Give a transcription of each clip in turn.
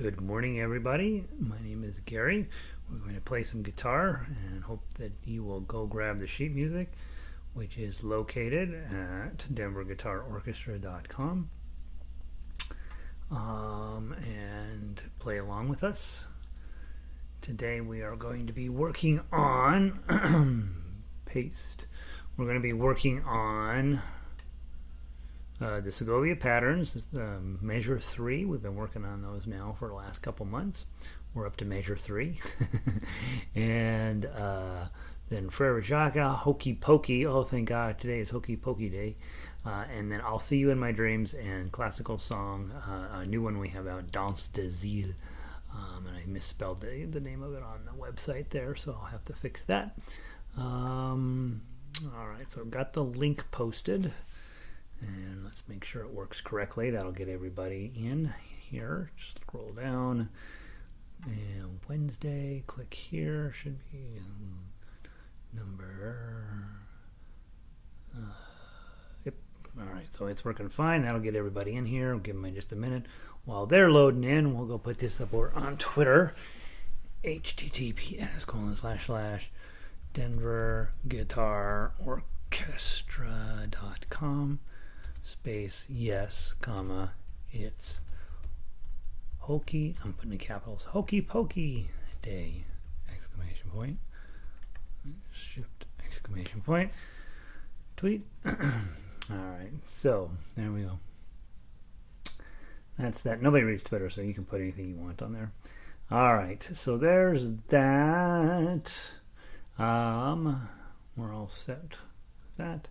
Good morning, everybody. My name is Gary. We're going to play some guitar and hope that you will go grab the sheet music, which is located at denverguitarorchestra.com, and play along with us. Today we are going to be working on paste. We're going to be working on the Segovia patterns, measure 3. We've been working on those now for the last couple months. We're up to measure 3. And then Frère, Jacques, Hokey, Pokey. Oh, thank God, today is Hokey Pokey Day. And then I'll See You in My Dreams and classical song, a new one we have out, Danse des Iles. And I misspelled the name of it on the website there, so I'll have to fix that. All right, so I've got the link posted. And let's make sure it works correctly. That'll get everybody in here. Just scroll down. And Wednesday, click here. Should be number... Yep. All right, so it's working fine. That'll get everybody in here. I'll give them just a minute. While they're loading in, we'll go put this up on Twitter. https://denverguitarorchestra.com space yes, comma, it's Hokey, I'm putting in capitals, Hokey Pokey Day, exclamation point, shift, exclamation point, tweet. Alright, so there we go. That's that. Nobody reads Twitter, so you can put anything you want on there. Alright, so there's that. We're all set with that.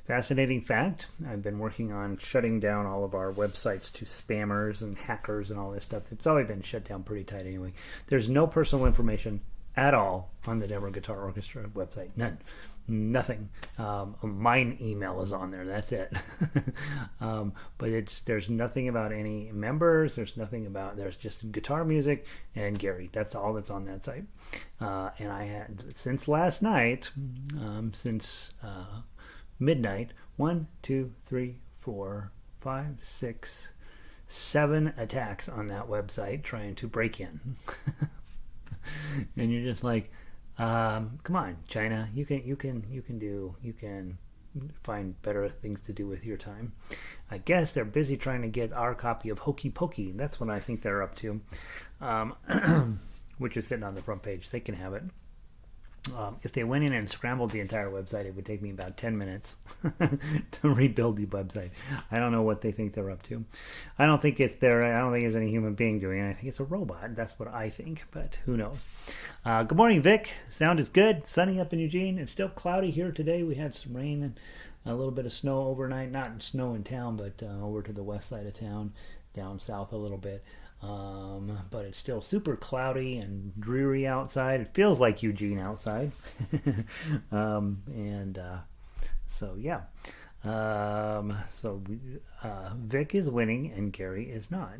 Fascinating fact, I've been working on shutting down all of our websites to spammers and hackers and all this stuff. It's always been shut down pretty tight anyway. There's no personal information at all on the Denver Guitar Orchestra website. None. Nothing. Mine email is on there. That's it. But there's nothing about any members. There's just guitar music and Gary. That's all that's on that site. And I had, since last night, since midnight, 1, 2, 3, 4, 5, 6, 7 attacks on that website trying to break in. And you're just like, come on, China, you can find better things to do with your time. I guess they're busy trying to get our copy of Hokey Pokey. That's what I think they're up to, which is sitting on the front page. They can have it. If they went in and scrambled the entire website, it would take me about 10 minutes to rebuild the website. I don't know what they think they're up to. I don't think it's there. I don't think there's any human being doing it. I think it's a robot. That's what I think, but who knows? Good morning, Vic. Sound is good. Sunny up in Eugene. It's still cloudy here today. We had some rain and a little bit of snow overnight. Not snow in town, but over to the west side of town, down south a little bit. But it's still super cloudy and dreary outside. It feels like Eugene outside. So yeah. Vic is winning and Gary is not.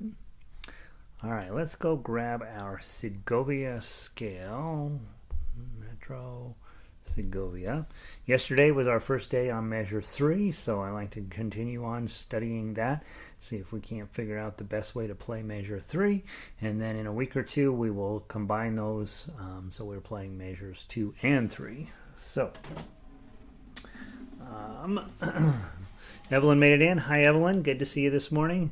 All right, let's go grab our Segovia scale. Metro Segovia. Yesterday was our first day on measure 3, so I like to continue on studying that, see if we can't figure out the best way to play measure 3, and then in a week or two we will combine those, so we're playing measures 2 and 3. So Evelyn made it in. Hi Evelyn, good to see you this morning.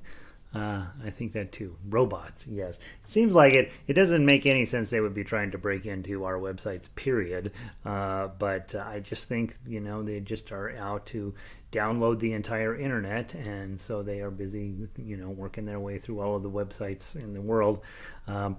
I think that too. Robots, yes. It seems like it doesn't make any sense they would be trying to break into our websites, period. But I just think, they just are out to download the entire internet, and so they are busy, working their way through all of the websites in the world. I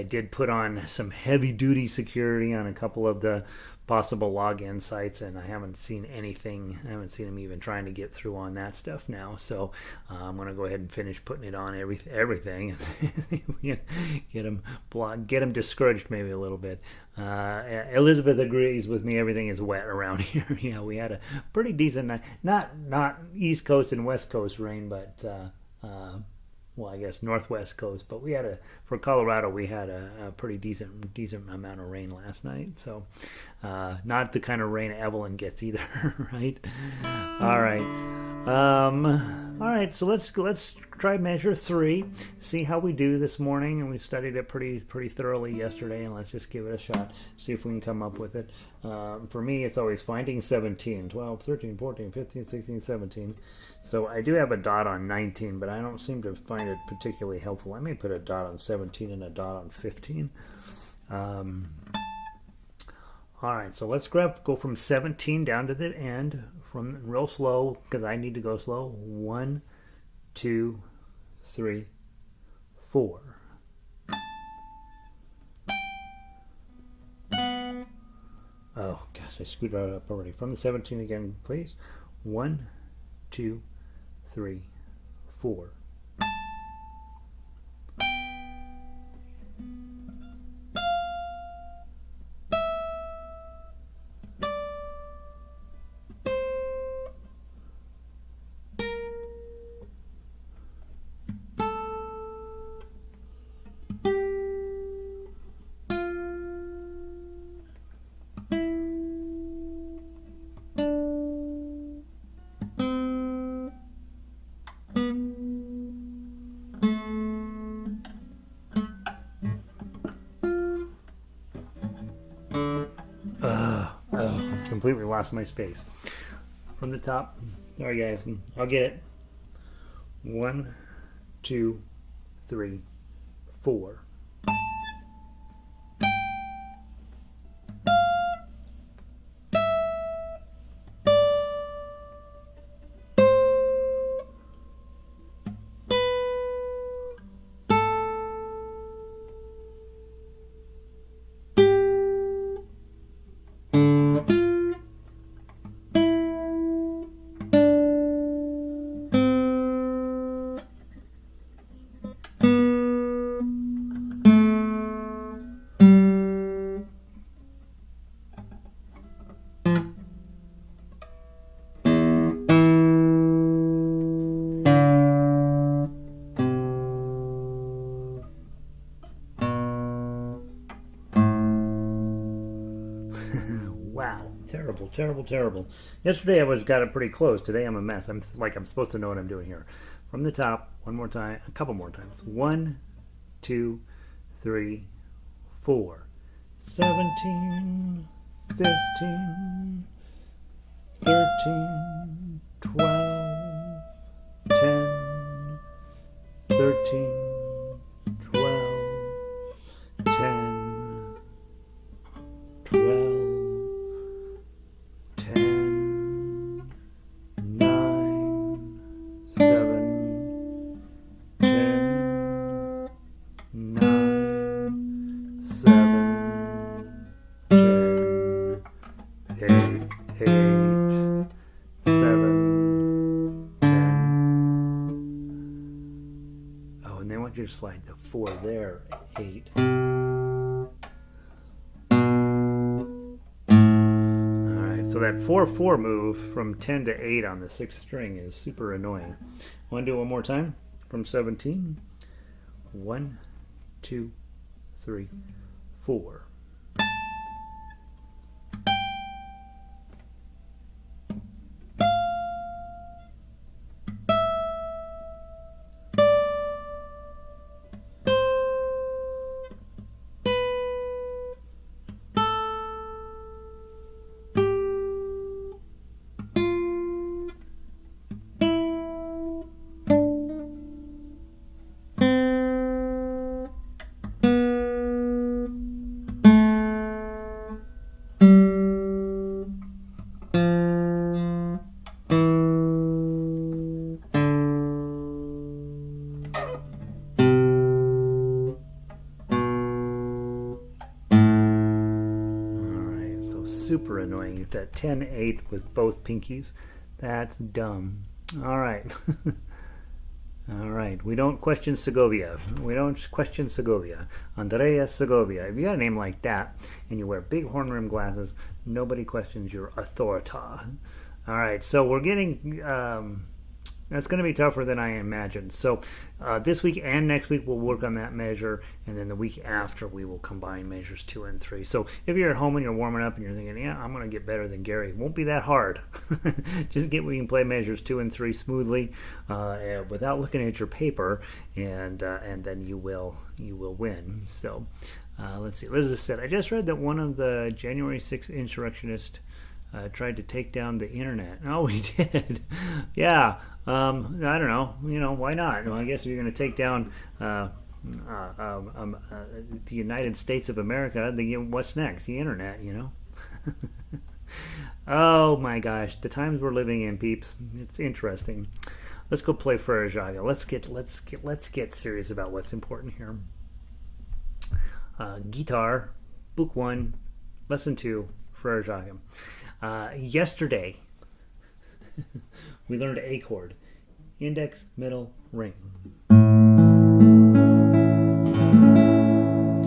did put on some heavy-duty security on a couple of the possible login sites, and I haven't seen anything. I haven't seen them even trying to get through on that stuff now. So I'm going to go ahead and finish putting it on everything. Get them blocked, get them discouraged maybe a little bit. Elizabeth agrees with me. Everything is wet around here. Yeah, we had a pretty decent night. Not East Coast and West Coast rain, but well, I guess Northwest Coast, but for Colorado, we had a pretty decent amount of rain last night. So, not the kind of rain Evelyn gets either, right? All right. right, so let's try measure 3. See how we do this morning, and we studied it pretty thoroughly yesterday. And let's just give it a shot. See if we can come up with it. For me, it's always finding 17, 12, 13, 14, 15, 16, 17. So I do have a dot on 19, but I don't seem to find it particularly helpful. I may put a dot on 17 and a dot on 15. All right, so let's go from 17 down to the end, from real slow, because I need to go slow. 1, 2, 3, 4. Oh gosh, I screwed it up already. From the 17 again, please. 1, 2, 3, 4. Completely lost my space. From the top. Sorry guys, I'll get it. 1, 2, 3, 4. Wow, terrible. Yesterday I got it pretty close. Today I'm a mess. I'm supposed to know what I'm doing here. From the top, one more time, a couple more times. 1, 2, 3, 4. 17, 15, 13, 12, 10, 13, 12, 10, 12. 1, slide the 4 there. 8. Alright, so that 4-4 move from 10 to 8 on the 6th string is super annoying. Want to do it one more time? From 17. 1, 2, 3, 4. Super annoying. It's that 10-8 with both pinkies. That's dumb. All right. All right. We don't question Segovia. Andrea Segovia. If you got a name like that and you wear big horn rim glasses, nobody questions your authority. All right. So we're getting That's going to be tougher than I imagined. So this week and next week we'll work on that measure, and then the week after we will combine measures 2 and 3. So if you're at home and you're warming up and you're thinking, yeah, I'm going to get better than Gary, it won't be that hard. Just get where you can play measures 2 and 3 smoothly without looking at your paper, and then you will win. So let's see. Elizabeth said, I just read that one of the January 6th insurrectionists tried to take down the internet. Oh, we did. Yeah. I don't know. Why not? Well, I guess if you're going to take down the United States of America, what's next? The internet, Oh my gosh, the times we're living in, peeps. It's interesting. Let's go play Frère Jacques. Let's get serious about what's important here. Guitar, Book 1, Lesson 2, Frère Jacques. Yesterday, we learned A chord, index, middle, ring.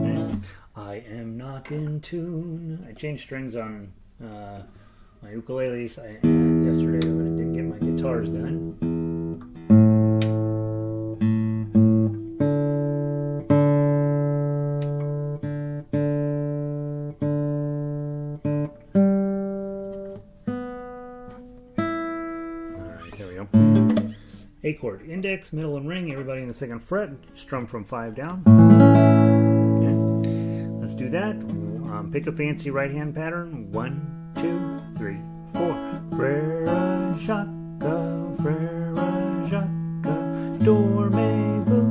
Okay. I am not in tune. I changed strings on my ukuleles yesterday when I didn't get my guitars done. A chord, index, middle, and ring. Everybody in the second fret, strum from 5 down. Okay. Let's do that. Pick a fancy right hand pattern. 1, 2, 3, 4. Frère Jacques, Frère Jacques, dormez-vous,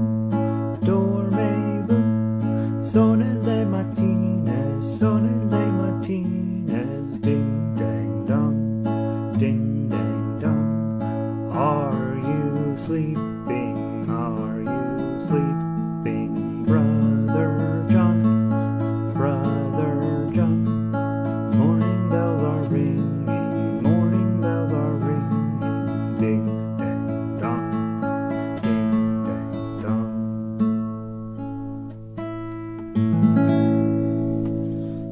sonnez les matines, ding dang dong, ding dang dong. Are you sleeping? Are you sleeping, Brother John? Brother John. Morning bells are ringing. Morning bells are ringing. Ding dang dong. Ding dang dong.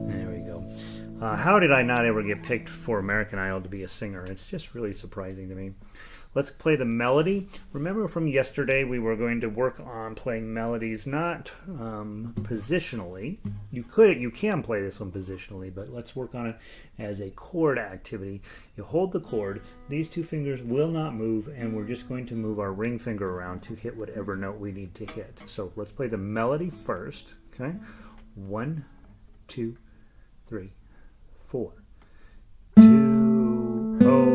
There we go. How did I not ever get picked for American Idol to be a singer? It's just really surprising to me. Let's play the melody. Remember from yesterday we were going to work on playing melodies not positionally. You can play this one positionally, but let's work on it as a chord activity. You hold the chord, these two fingers will not move, and we're just going to move our ring finger around to hit whatever note we need to hit. So let's play the melody first. Okay? 1, 2, 3, 4. 2, oh.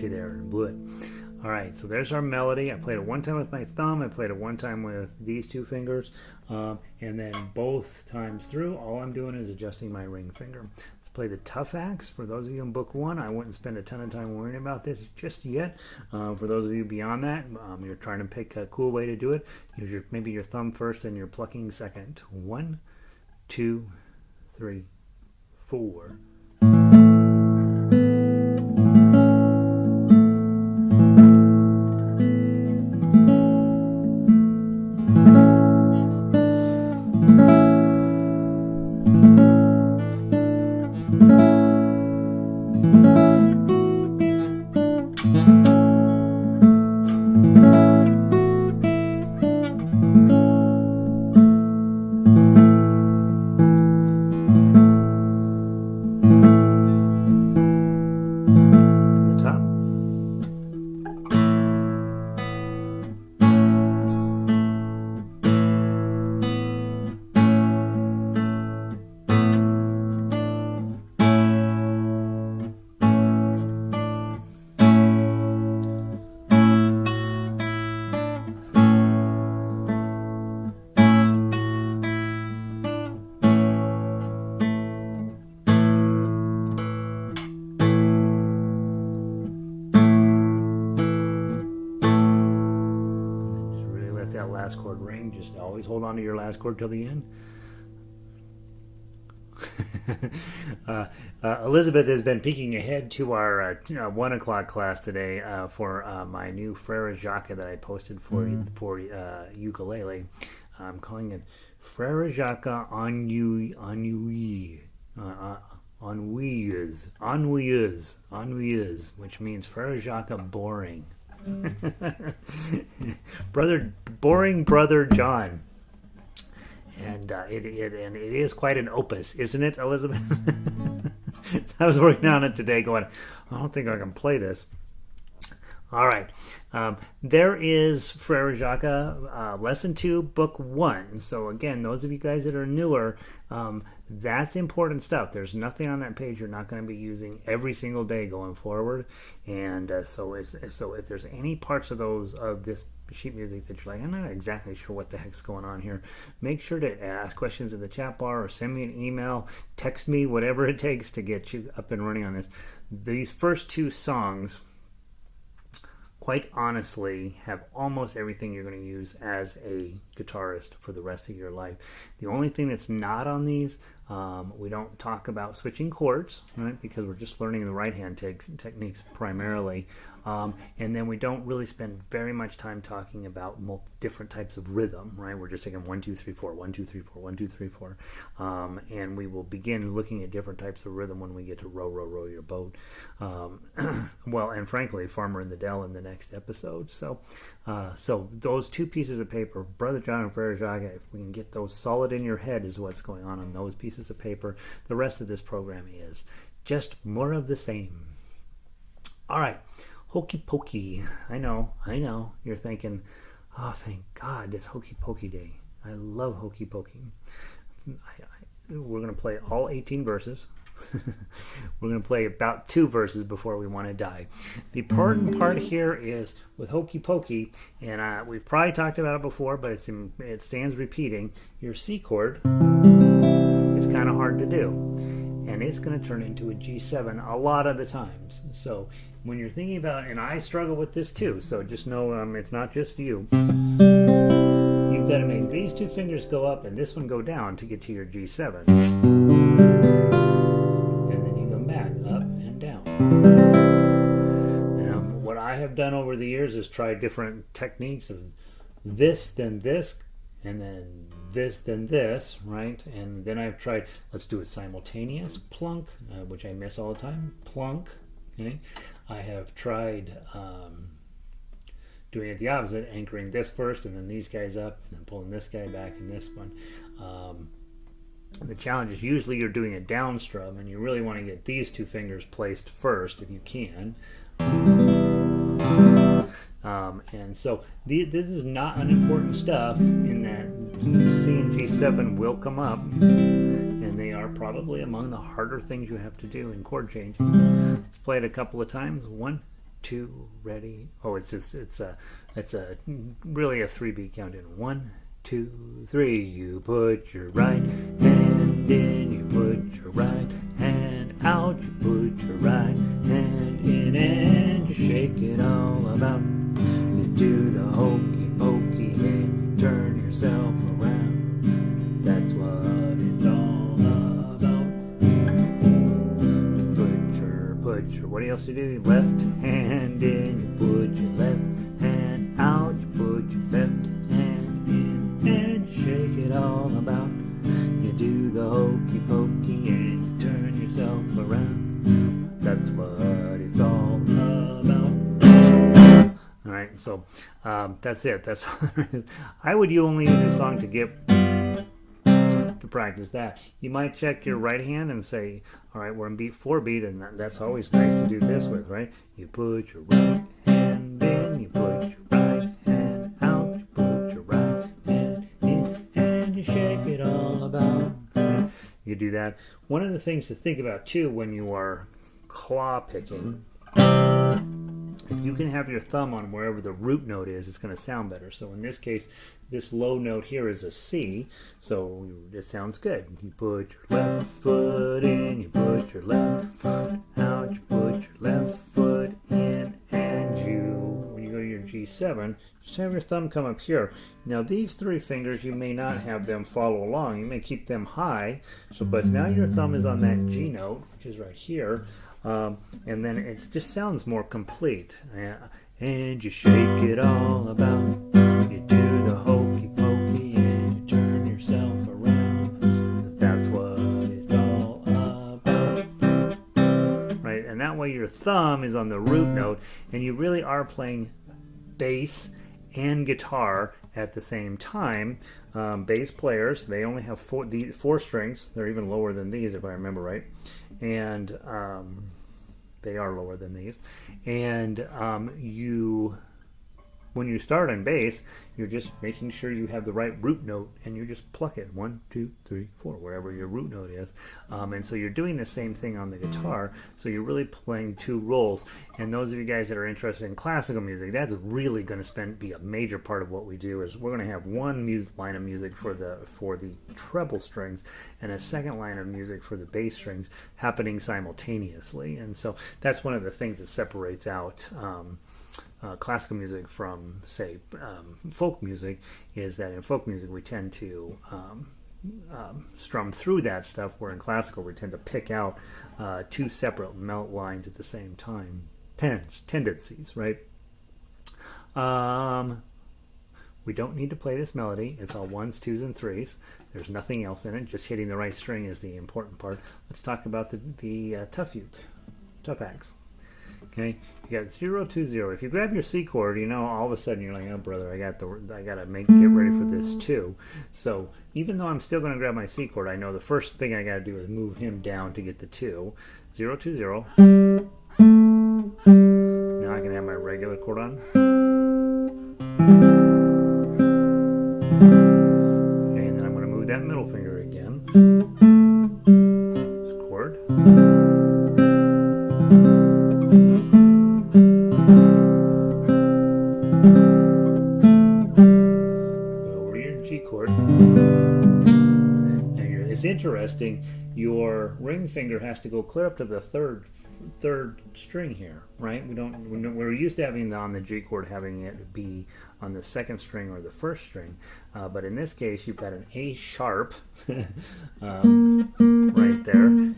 There and blew it. All right, so there's our melody. I played it one time with my thumb. I played it one time with these two fingers, and then both times through, all I'm doing is adjusting my ring finger. Let's play the tough acts. For those of you in Book 1, I wouldn't spend a ton of time worrying about this just yet. For those of you beyond that, you're trying to pick a cool way to do it. Use maybe your thumb first and your plucking second. 1, 2, 3, 4. last chord ring, just always hold on to your last chord till the end. Elizabeth has been peeking ahead to our 1 o'clock class today for my new Frère Jacques that I posted for ukulele. I'm calling it Frère Jacques ennuyeuse, which means Frère Jacques boring. Boring brother John. And it is quite an opus, isn't it, Elizabeth? I was working on it today going, I don't think I can play this. All right. There is Frère Jacques, Lesson 2, Book 1. So again, those of you guys that are newer, that's important stuff. There's nothing on that page you're not going to be using every single day going forward. And so if there's any parts of this sheet music that you're like, I'm not exactly sure what the heck's going on here, make sure to ask questions in the chat bar or send me an email, text me, whatever it takes to get you up and running on this. These first 2 songs, quite honestly, have almost everything you're going to use as a guitarist for the rest of your life. The only thing that's not on these, we don't talk about switching chords, right? Because we're just learning the right hand techniques primarily. And then we don't really spend very much time talking about different types of rhythm, right? We're just taking 1, 2, 3, 4, 1, 2, 3, 4, 1, 2, 3, 4. And we will begin looking at different types of rhythm when we get to Row, Row, Row Your Boat. Well, and frankly, Farmer in the Dell in the next episode. So those 2 pieces of paper, Brother John and Frère Jacques, if we can get those solid in your head is what's going on those pieces of paper. The rest of this program is just more of the same. All right. Hokey Pokey. I know. You're thinking, oh, thank God, it's Hokey Pokey Day. I love Hokey Pokey. We're going to play all 18 verses. We're going to play about 2 verses before we want to die. The important part here is with Hokey Pokey, and we've probably talked about it before, but it stands repeating. Your C chord is kind of hard to do, and it's going to turn into a G7 a lot of the times. So when you're thinking about, and I struggle with this too, so just know it's not just you. You've got to make these 2 fingers go up and this one go down to get to your G7. And then you go back, up and down. What I have done over the years is try different techniques of this, then this, and then this, then this, right? And then I've tried, let's do it simultaneous, plunk, which I miss all the time, plunk. Okay. I have tried doing it the opposite, anchoring this first and then these guys up and then pulling this guy back and this one. The challenge is usually you're doing a down strum and you really want to get these 2 fingers placed first if you can. And so this is not unimportant stuff in that C and G7 will come up, and they are probably among the harder things you have to do in chord changing. Let's play it a couple of times. 1, 2, ready. Oh, it's really a 3-beat countdown. 1, 2, 3. You put your right hand in, you put your right hand out, you put your right hand in, and you shake it all about. You do the hokey pokey and you turn yourself around. That's what it's all about. Put your what else you do? Left hand in, you put your left hand out, you put your left hand in, and you shake it all about. You do the hokey pokey and you turn yourself around. That's what it's all about. All right, so that's it. That's I would only use this song to practice that. You might check your right hand and say, all right, we're in beat 4 beat, and that's always nice to do this with, right? You put your right hand in, you put your right hand out, you put your right hand in, and you shake it all about. Right? You do that. One of the things to think about too when you are claw picking, if you can have your thumb on wherever the root note is, it's going to sound better. So in this case, this low note here is a C, so it sounds good. You put your left foot in, you put your left foot out, you put your left foot in, and when you go to your G7, just have your thumb come up here. Now these three fingers, you may not have them follow along. You may keep them high, but now your thumb is on that G note, which is right here, and then it just sounds more complete. And you shake it all about, you do the hokey pokey, and you turn yourself around. That's what it's all about. Right, and that way your thumb is on the root note, and you really are playing bass and guitar at the same time. Bass players, they only have four strings. They're even lower than these, if I remember right. And they are lower than these. And when you start on bass, you're just making sure you have the right root note, and you just pluck it 1, 2, 3, 4, wherever your root note is. And so you're doing the same thing on the guitar. So you're really playing two roles. And those of you guys that are interested in classical music, that's really going to be a major part of what we do. Is we're going to have one line of music for the treble strings, and a second line of music for the bass strings happening simultaneously. And so that's one of the things that separates out classical music from, say, folk music, is that in folk music we tend to strum through that stuff, where in classical we tend to pick out two separate melt lines at the same time. Tendencies, right? We don't need to play this melody. It's all ones, twos, and threes. There's nothing else in it. Just hitting the right string is the important part. Let's talk about the tough axe. Okay, you got 0, 2, 0. If you grab your C chord, you know, all of a sudden you're like, oh brother, I gotta get ready for this too. So even though I'm still going to grab my C chord, I know the first thing I gotta do is move him down to get the 2. 0, 2, 0. Now I can have my regular chord on. Okay, and then I'm going to move that middle finger again. This chord. It's interesting, your ring finger has to go clear up to the third string here, right? We're used to having on the G chord having it be on the second string or the first string, but in this case you've got an A sharp right there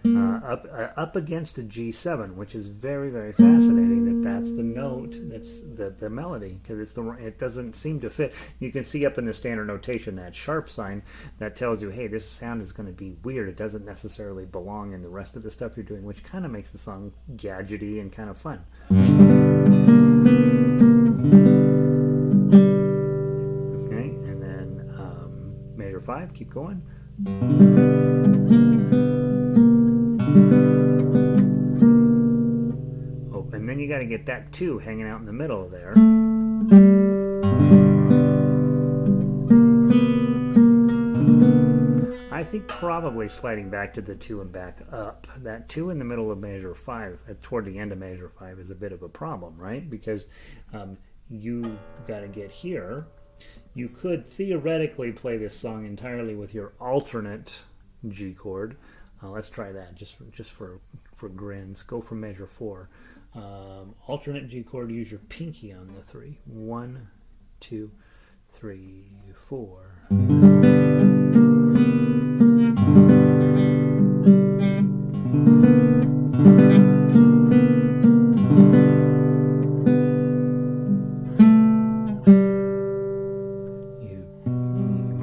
up against a G7, which is very, very fascinating. That's the note, that's the melody, because it doesn't seem to fit. You can see up in the standard notation that sharp sign that tells you, hey, this sound is going to be weird. It doesn't necessarily belong in the rest of the stuff you're doing, which kind of makes the song gadgety and kind of fun. Okay, and then major 5, keep going. Oh, and then you got to get that 2 hanging out in the middle there. I think probably sliding back to the 2 and back up. That 2 in the middle of measure 5, toward the end of measure 5, is a bit of a problem, right? Because you got to get here. You could theoretically play this song entirely with your alternate G chord. Let's try that just for grins. Go for measure 4. Alternate G chord. Use your pinky on the 3. 1, 2, 3, 4.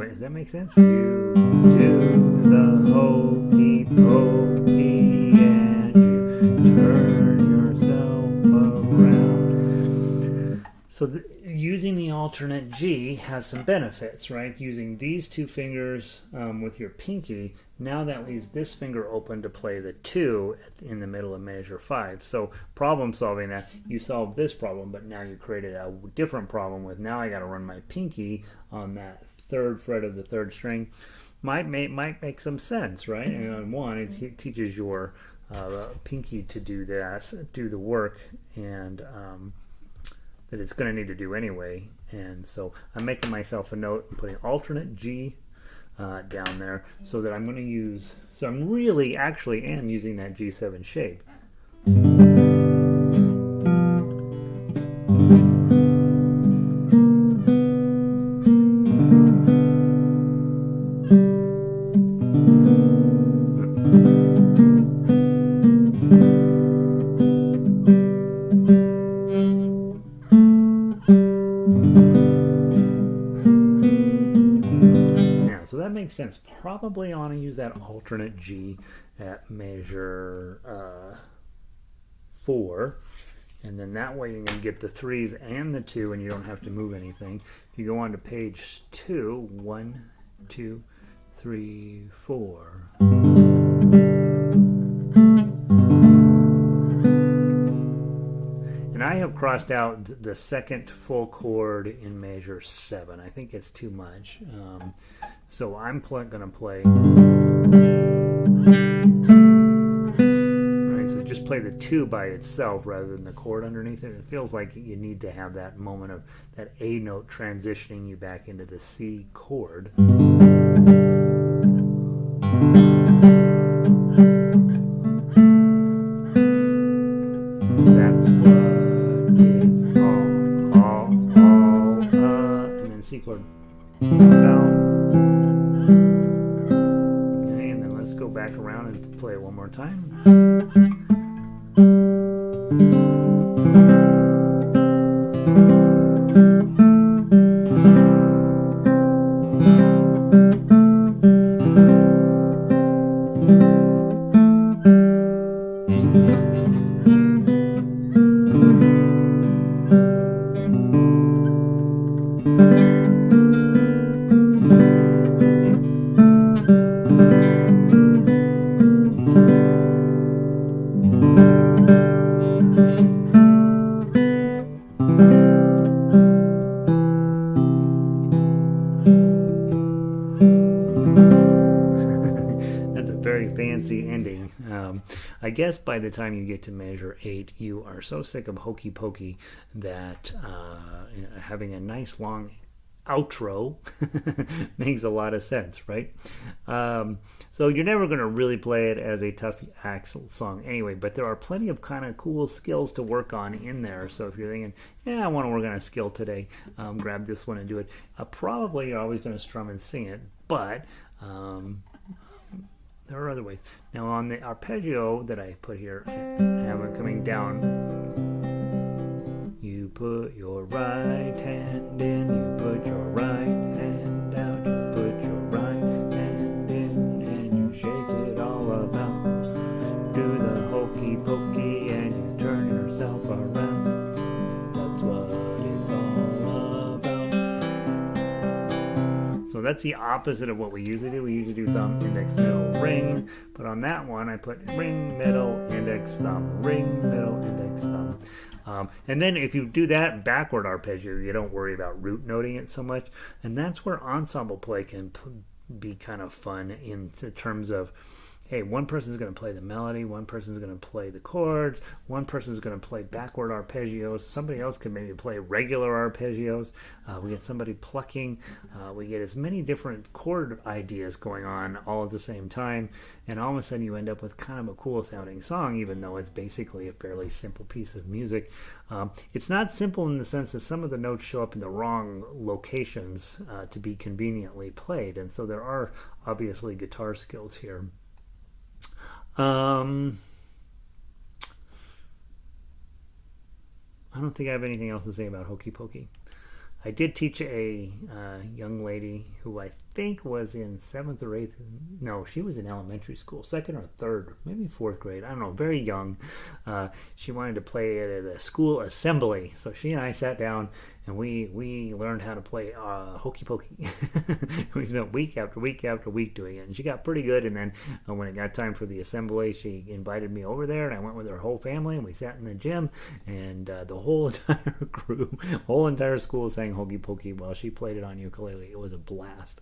Does that make sense? You do the hokey pokey and you turn yourself around. So using the alternate G has some benefits, right? Using these 2 fingers with your pinky, now that leaves this finger open to play the 2 in the middle of measure 5. So problem solving that, you solved this problem, but now you created a different problem with, now I got to run my pinky on that 3rd fret of the 3rd string. Might make some sense, right? And on 1, it teaches your pinky to do the work, and that it's going to need to do anyway. And so I'm making myself a note and putting alternate G down there, so that I'm going to use, so I'm really actually am using that G7 shape. makes sense. Probably want to use that alternate G at measure 4. And then that way you can get the 3s and the 2 and you don't have to move anything. If you go on to page 2, 1, 2, 3, 4. And I have crossed out the second full chord in measure 7. I think it's too much. So I'm going to play... just play the 2 by itself rather than the chord underneath it. It feels like you need to have that moment of that A note transitioning you back into the C chord. That's what it's all, and then C chord down. Okay, and then let's go back around and play it one more time. Ending. I guess by the time you get to measure 8, you are so sick of Hokey Pokey that having a nice long outro makes a lot of sense, right? So you're never going to really play it as a tough axle song anyway, but there are plenty of kind of cool skills to work on in there. So if you're thinking, yeah, I want to work on a skill today, grab this one and do it. Probably you're always going to strum and sing it, but there are other ways. Now on the arpeggio that I put here, I have it coming down. You put your right hand in, you put your right hand out, you put your right hand in, and you shake it all about. Do the hokey pokey and you turn yourself around. That's what it's all about. So that's the opposite of what we usually do. We usually do thumb, index, middle, ring. But on that one, I put ring, middle, index, thumb, ring, middle, index, thumb. And then if you do that backward arpeggio, you don't worry about root noting it so much. And that's where ensemble play can be kind of fun in terms of, hey, one person's going to play the melody, one person's going to play the chords, one person's going to play backward arpeggios, somebody else could maybe play regular arpeggios. We get somebody plucking. We get as many different chord ideas going on all at the same time, and all of a sudden you end up with kind of a cool sounding song, even though it's basically a fairly simple piece of music. It's not simple in the sense that some of the notes show up in the wrong locations to be conveniently played, and so there are obviously guitar skills here. I don't think I have anything else to say about Hokey Pokey. I did teach a young lady who I think was in 7th or 8th. No, she was in elementary school, 2nd or 3rd, maybe 4th grade. I don't know, very young. She wanted to play it at a school assembly. So she and I sat down and we learned how to play Hokey Pokey. We spent week after week after week doing it. And she got pretty good. And then when it got time for the assembly, she invited me over there. And I went with her whole family. And we sat in the gym. And the whole entire crew, whole entire school sang Hokey Pokey while she played it on ukulele. It was a blast.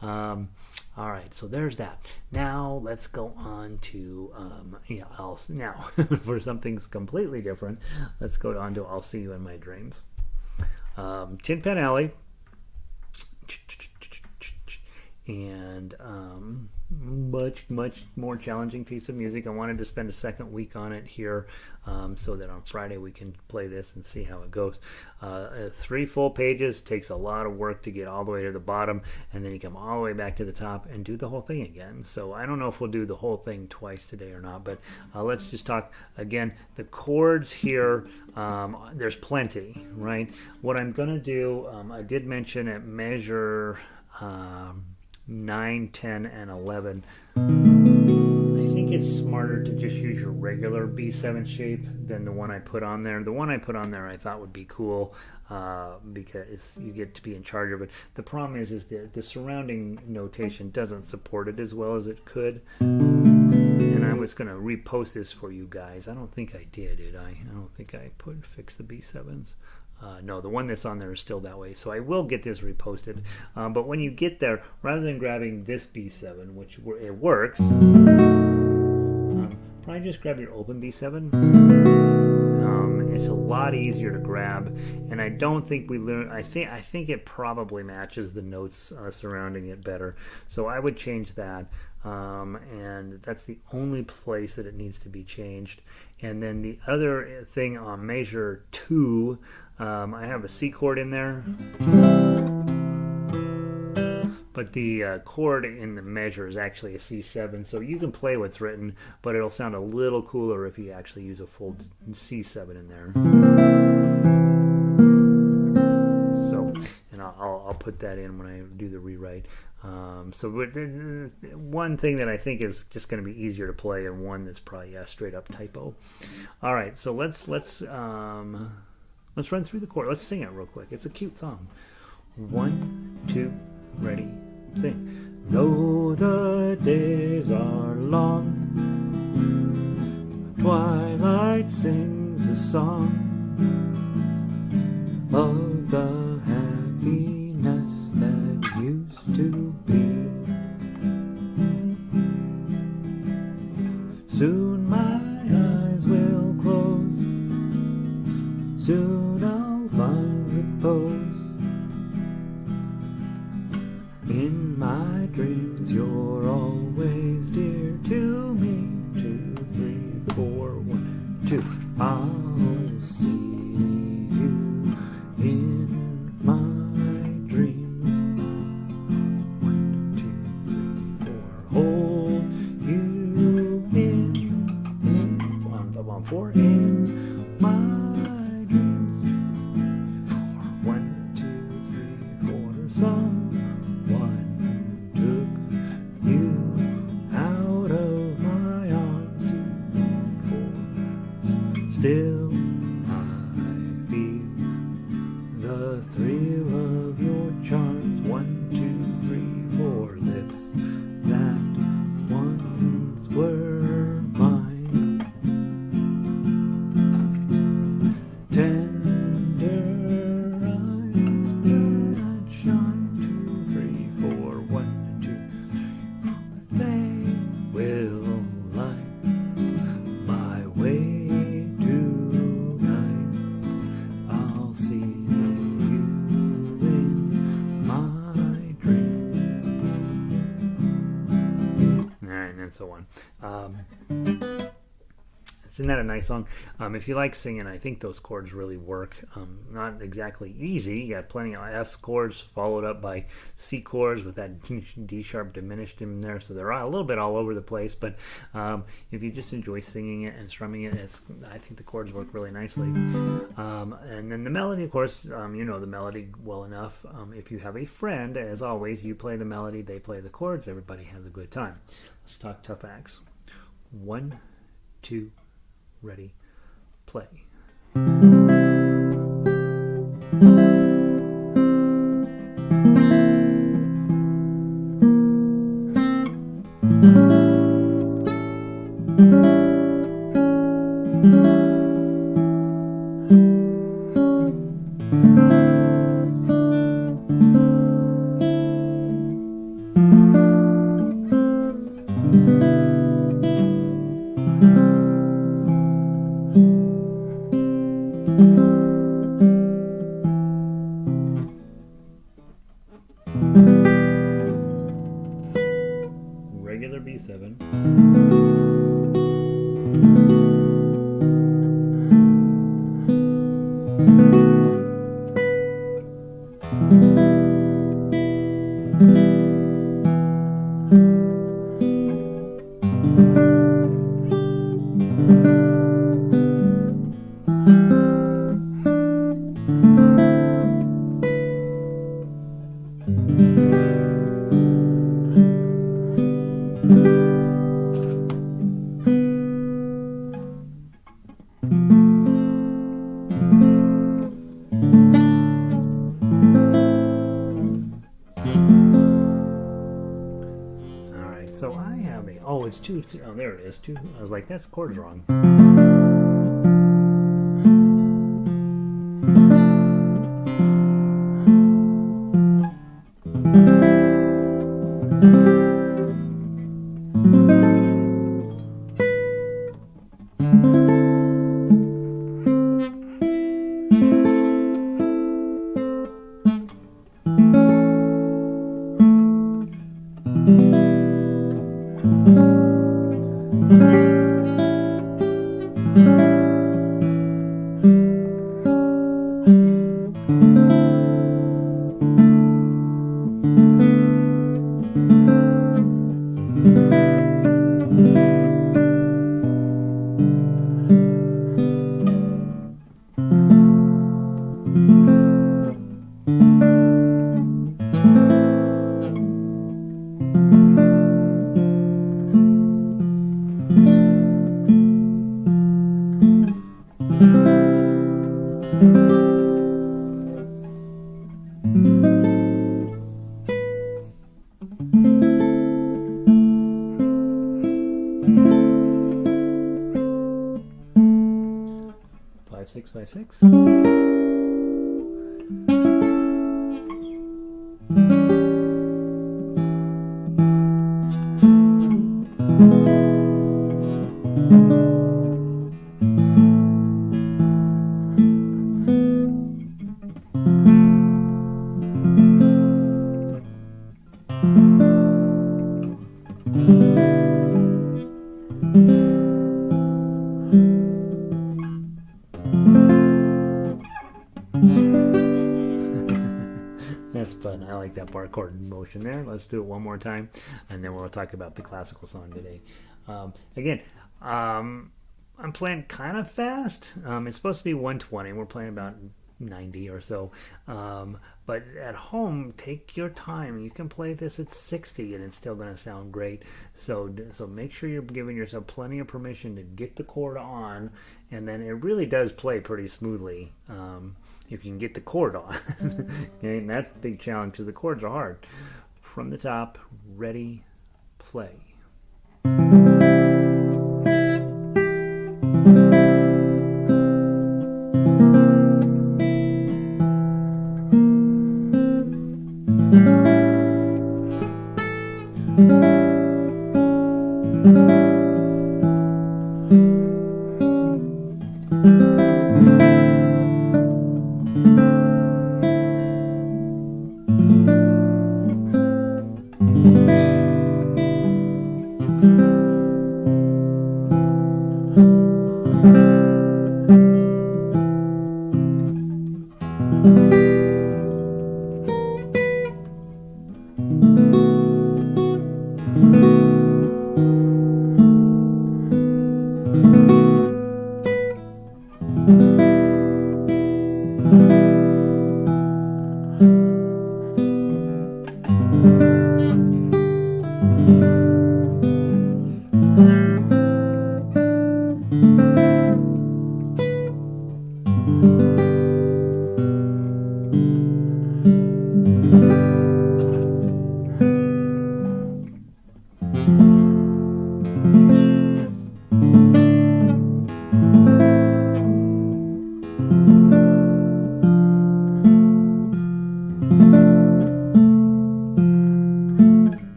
All right, so there's that. Now let's go on to now for something completely different. Let's go on to I'll See You in My Dreams. Tin Pan Alley, and much more challenging piece of music. I wanted to spend a second week on it here, so that on Friday we can play this and see how it goes. 3 full pages, takes a lot of work to get all the way to the bottom, and then you come all the way back to the top and do the whole thing again. So I don't know if we'll do the whole thing twice today or not, but let's just talk again. The chords here, there's plenty, right? What I'm going to do, I did mention at measure 9, 10, and 11. I think it's smarter to just use your regular B7 shape than the one I put on there. The one I put on there I thought would be cool because you get to be in charge of it. The problem is the surrounding notation doesn't support it as well as it could. And I was going to repost this for you guys. I don't think I did I? I don't think I fixed the B7s. No, the one that's on there is still that way. So I will get this reposted. But when you get there, rather than grabbing this B7, which it works, probably just grab your open B7. It's a lot easier to grab, and I don't think we learn. I think it probably matches the notes surrounding it better. So I would change that, and that's the only place that it needs to be changed. And then the other thing on measure 2, I have a C chord in there, but the chord in the measure is actually a C7, so you can play what's written, but it'll sound a little cooler if you actually use a full C7 in there. So, and I'll put that in when I do the rewrite. So one thing that I think is just going to be easier to play, and one that's probably a straight up typo. All right, so let's run through the chord. Let's sing it real quick. It's a cute song. 1, 2, ready, sing. Though the days are long, twilight sings a song of the happiness that used to be. Soon my eyes will close, soon I'll find repose. In my dreams you're always dear to me. 2, 3, 4, 1, 2. I'll see you in my dreams. 1, 2, 3, 4. Hold you in 4 in my dreams. 4, 1, 2, 3, 4. Someone took you out of my arms. 2, 4. Still I feel the thrill of your charms. 1, 2, 3, 4. Lips that once were mine. Tender eyes that shine. 2, 3, 4. 1, 2, 3, 4. They will light my way tonight. I'll see you in my dreams. And so on. Isn't that a nice song? If you like singing, I think those chords really work. Not exactly easy. You got plenty of F chords followed up by C chords with that D sharp diminished in there, so they're a little bit all over the place. But if you just enjoy singing it and strumming it, I think the chords work really nicely. And then the melody, of course, you know the melody well enough. If you have a friend, as always, you play the melody, they play the chords, everybody has a good time. Let's talk tough acts. 1, 2, ready, play. Regular B7. it's 2, 3. Oh, there it is. 2. I was like, that's chords wrong. 5, 6, 5, 6. That's fun. I like that bar chord motion there. Let's do it one more time, and then we'll talk about the classical song today. Again, I'm playing kind of fast. It's supposed to be 120. We're playing about 90 or so. But at home, take your time. You can play this at 60 and it's still going to sound great. So make sure you're giving yourself plenty of permission to get the chord on, and then it really does play pretty smoothly if you can get the chord on. Okay, and that's the big challenge because the chords are hard. From the top, ready, play.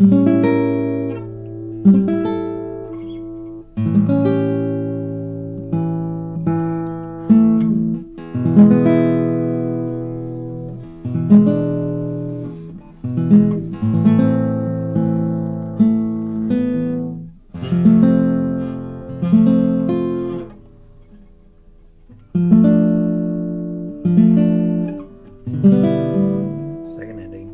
Second ending.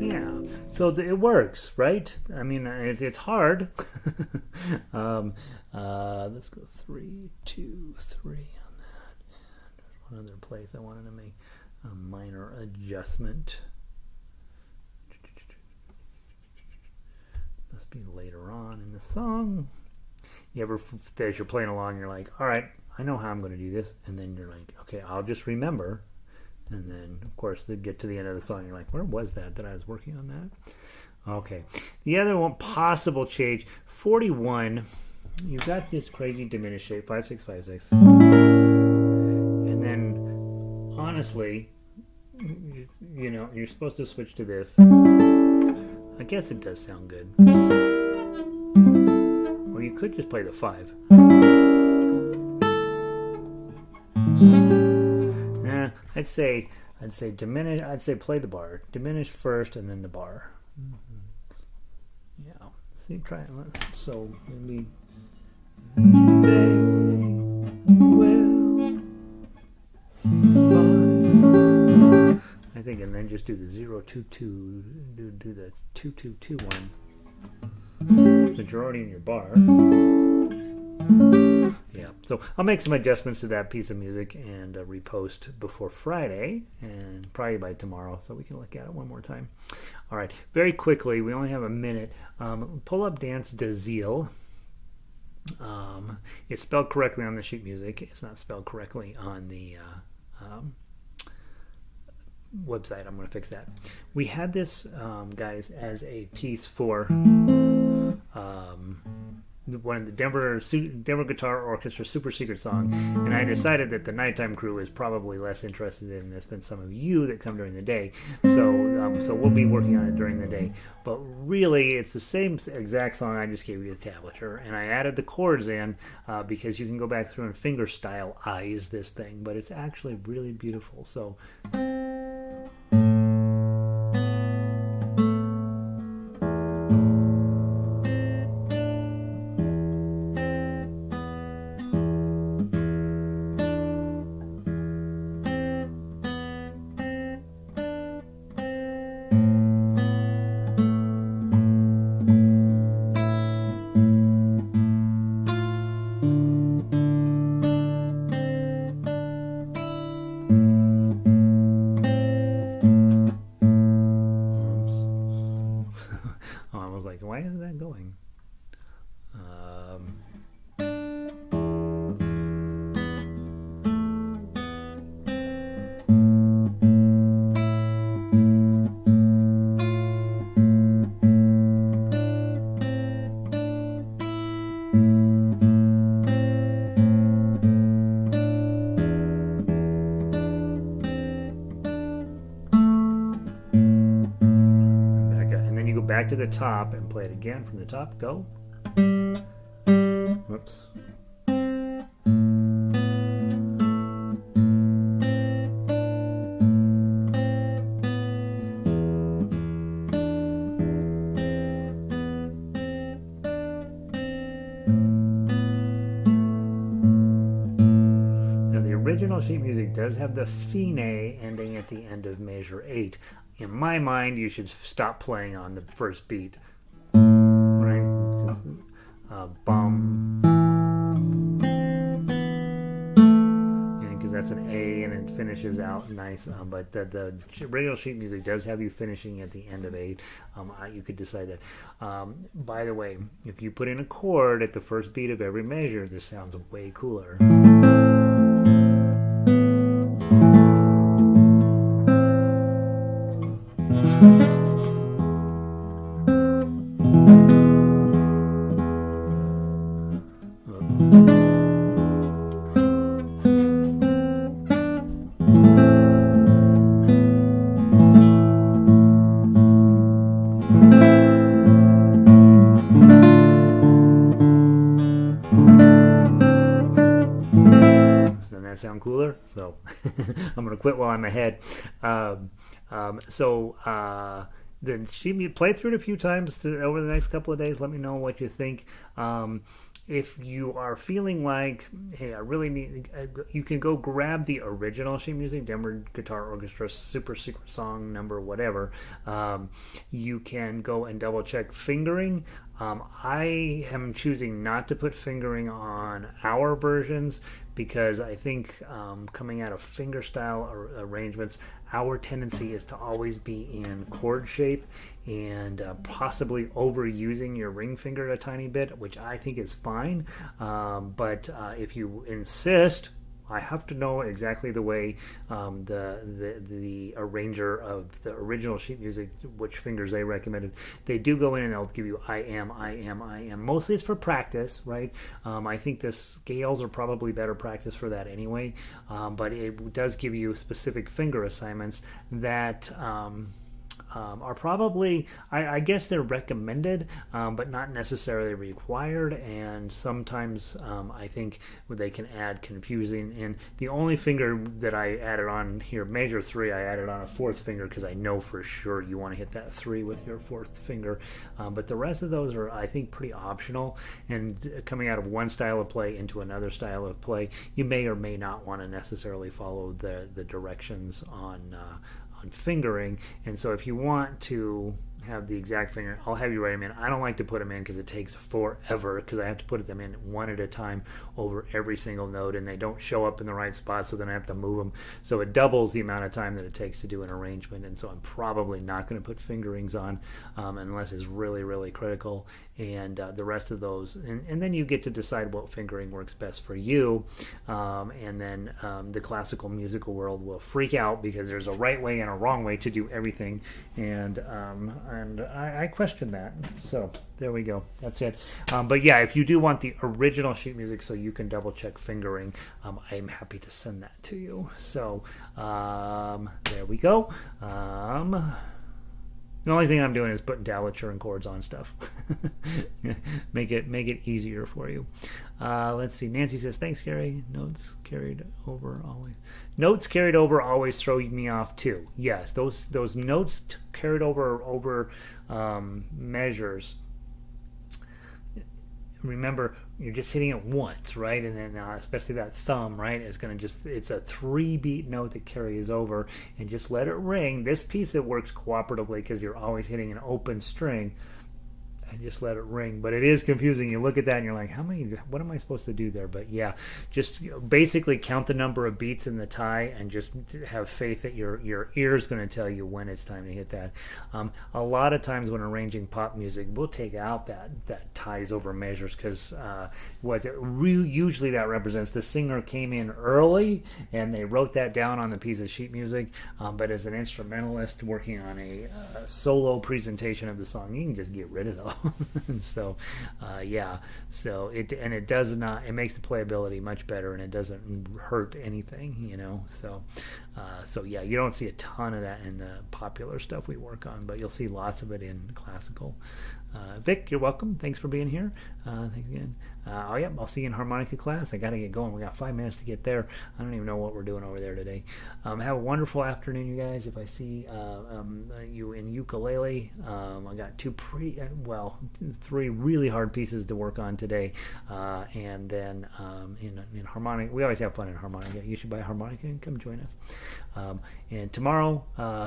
Yeah, so it works, right? I mean, it's hard. Let's go 3, 2, 3 on that. And there's one other place I wanted to make a minor adjustment. Must be later on in the song. You ever, as you're playing along, you're like, all right, I know how I'm going to do this. And then you're like, okay, I'll just remember. And then, of course, they get to the end of the song. You're like, where was that I was working on that? Okay. The other one, possible change, 41. You've got this crazy diminished shape, 5, 6, 5, 6. And then, honestly, you know, you're supposed to switch to this. I guess it does sound good. Or you could just play the 5. I'd say diminish. I'd say play the bar. Diminish first, and then the bar. Yeah. See, try it. So maybe they will find. I think, and then just do the 0 2 2. Do the 2 2 2 1. Since you're already in your bar. Yeah, so I'll make some adjustments to that piece of music and repost before Friday and probably by tomorrow so we can look at it one more time. All right, very quickly, we only have a minute. Pull up Danse de Ziel. It's spelled correctly on the sheet music. It's not spelled correctly on the website. I'm going to fix that. We had this, guys, as a piece for one of the Denver Guitar Orchestra Super Secret Song, and I decided that the nighttime crew is probably less interested in this than some of you that come during the day. So we'll be working on it during the day. But really, it's the same exact song. I just gave you the tablature, and I added the chords in because you can go back through and fingerstyle-ize this thing, but it's actually really beautiful. So. Why isn't that going? Back to the top and play it again from the top. Go. Whoops. Now the original sheet music does have the fine ending at the end of measure 8. In my mind, you should stop playing on the first beat, right? Bum, because that's an A and it finishes out nice. But the original sheet music does have you finishing at the end of 8. You could decide that. By the way, if you put in a chord at the first beat of every measure, this sounds way cooler. going to quit while I'm ahead. Then play through it a few times over the next couple of days. Let me know what you think. If you are feeling like, hey, I really need, you can go grab the original sheet music, Denver Guitar Orchestra, Super Secret Song number, whatever. You can go and double check fingering. I am choosing not to put fingering on our versions because I think coming out of fingerstyle arrangements, our tendency is to always be in chord shape and possibly overusing your ring finger a tiny bit, which I think is fine. But if you insist, I have to know exactly the way the arranger of the original sheet music, which fingers they recommended. They do go in and they'll give you I am. Mostly it's for practice, right? I think the scales are probably better practice for that anyway. But it does give you specific finger assignments that are probably, I guess they're recommended, but not necessarily required, and sometimes I think they can add confusing. And the only finger that I added on here, measure 3, I added on a 4th finger because I know for sure you want to hit that 3 with your 4th finger. But the rest of those are, I think, pretty optional. And coming out of one style of play into another style of play, you may or may not want to necessarily follow the directions on fingering. And so if you want to have the exact finger, I'll have you write them in. I don't like to put them in because it takes forever because I have to put them in one at a time over every single note, and they don't show up in the right spot, so then I have to move them. So it doubles the amount of time that it takes to do an arrangement, and so I'm probably not going to put fingerings on unless it's really, really critical. And the rest of those, and then you get to decide what fingering works best for you. And then the classical musical world will freak out because there's a right way and a wrong way to do everything, and I question that. So there we go. That's it. But yeah, if you do want the original sheet music so you can double check fingering, I'm happy to send that to you. So there we go. The only thing I'm doing is putting tablature and chords on stuff. make it easier for you. Let's see. Nancy says, thanks, Gary. Notes carried over always throw me off too. Yes, those notes carried over measures. Remember, you're just hitting it once, right? And then especially that thumb, right? It's a 3-beat note that carries over, and just let it ring. This piece, it works cooperatively because you're always hitting an open string. And just let it ring. But it is confusing. You look at that and you're like, what am I supposed to do there? But yeah, just basically count the number of beats in the tie and just have faith that your ear is going to tell you when it's time to hit that. A lot of times when arranging pop music, we'll take out that ties over measures because usually that represents the singer came in early and they wrote that down on the piece of sheet music. But as an instrumentalist working on a solo presentation of the song, you can just get rid of those. So it does not, it makes the playability much better, and it doesn't hurt anything, so yeah, you don't see a ton of that in the popular stuff we work on, but you'll see lots of it in classical. Vic, you're welcome. Thanks for being here. Thanks again. I'll see you in harmonica class. I got to get going. We got 5 minutes to get there. I don't even know what we're doing over there today. Have a wonderful afternoon, you guys. If I see you in ukulele, I got 3 really hard pieces to work on today. And then in harmonica, we always have fun in harmonica. You should buy a harmonica and come join us. And tomorrow,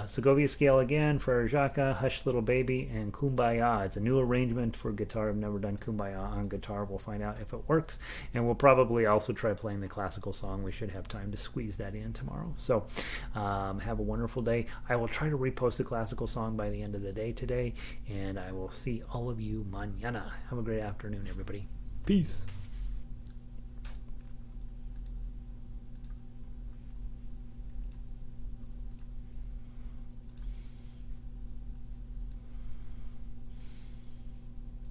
Segovia scale again for Jacques, Hush Little Baby, and Kumbaya. It's a new arrangement for guitar. I've never done Kumbaya on guitar. We'll find out if it works, and we'll probably also try playing the classical song. We should have time to squeeze that in tomorrow. So have a wonderful day. I will try to repost the classical song by the end of the day today, and I will see all of you mañana. Have a great afternoon, everybody. Peace.